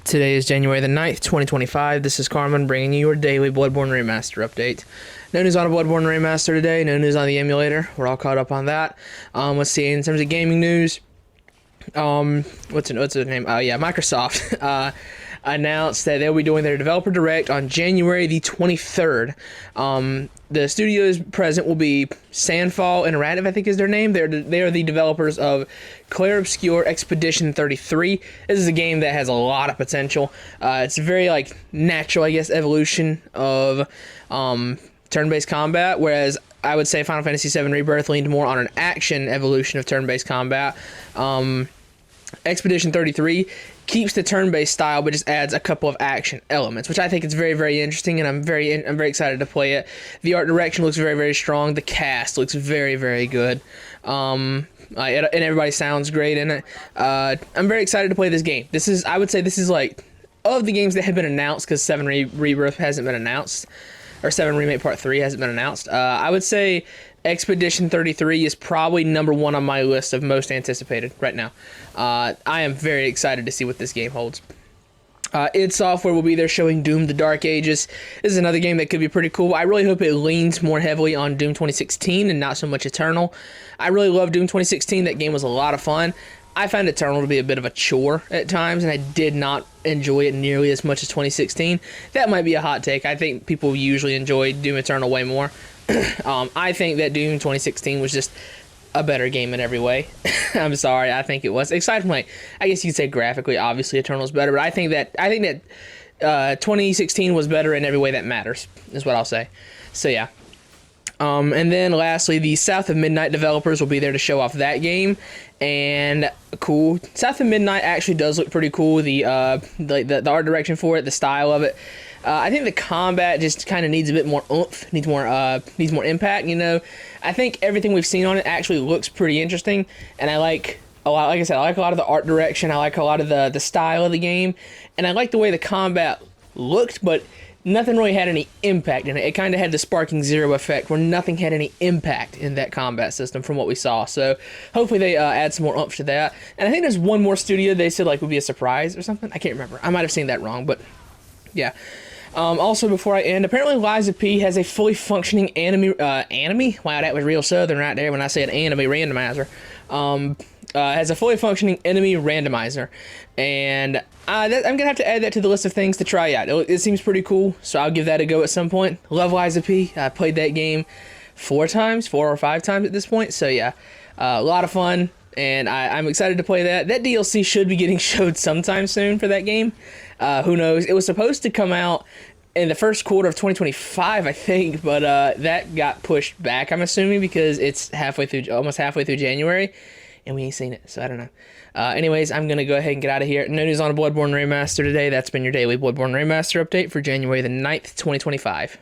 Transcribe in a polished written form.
Today is January the 9th, 2025. This is Carmen bringing you your daily Bloodborne Remaster update. No news on a Bloodborne Remaster today, no news on the emulator. We're all caught up on that. Let's see, in terms of gaming news, what's the name? Microsoft announced that they'll be doing their developer direct on January the 23rd. The studios present will be Sandfall Interactive, I think is their name. They are the developers of Clair Obscur Expedition 33. This is a game that has a lot of potential. It's a very natural, I guess, evolution of turn-based combat, whereas I would say Final Fantasy VII Rebirth leaned more on an action evolution of turn-based combat. Expedition 33 keeps the turn-based style, but just adds a couple of action elements, which I think is very, very interesting, and I'm very excited to play it. The art direction looks very, very strong. The cast looks very, very good, and everybody sounds great in it. I'm very excited to play this game. I would say this is of the games that have been announced, because 7 Rebirth hasn't been announced, or 7 Remake Part 3 hasn't been announced. I would say Expedition 33 is probably number one on my list of most anticipated right now. I am very excited to see what this game holds. id Software will be there showing Doom: The Dark Ages. This is another game that could be pretty cool. I really hope it leans more heavily on Doom 2016 and not so much Eternal. I really love Doom 2016. That game was a lot of fun. I found Eternal to be a bit of a chore at times, and I did not enjoy it nearly as much as 2016. That might be a hot take. I think people usually enjoy Doom Eternal way more. I think that Doom 2016 was just a better game in every way. I'm sorry, I think it was. Aside from I guess you could say graphically, obviously Eternal is better, but I think that 2016 was better in every way that matters, is what I'll say. So yeah. And then lastly, the South of Midnight developers will be there to show off that game, and cool. South of Midnight actually does look pretty cool. The art direction for it, the style of it. I think the combat just kind of needs a bit more oomph, needs more impact. I think everything we've seen on it actually looks pretty interesting, and I like a lot. Like I said, I like a lot of the art direction. I like a lot of the style of the game, and I like the way the combat looked, but nothing really had any impact in it. It kind of had the Sparking Zero effect, where nothing had any impact in that combat system from what we saw. So hopefully they add some more oomph to that. And I think there's one more studio they said would be a surprise or something. I can't remember. I might have seen that wrong, but yeah. Also, before I end, apparently Liza P has a fully functioning anime. Wow, that was real southern right there when I said anime randomizer. Has a fully functioning enemy randomizer, and I'm gonna have to add that to the list of things to try out. It seems pretty cool, so I'll give that a go at some point. Love Liza P. I played that game 4 or 5 times at this point, so yeah, a lot of fun, and I'm excited to play that. That DLC should be getting showed sometime soon for that game. Who knows? It was supposed to come out in the first quarter of 2025, I think, but that got pushed back, I'm assuming, because it's almost halfway through January, and we ain't seen it, so I don't know. Anyways, I'm going to go ahead and get out of here. No news on a Bloodborne Remaster today. That's been your daily Bloodborne Remaster update for January the 9th, 2025.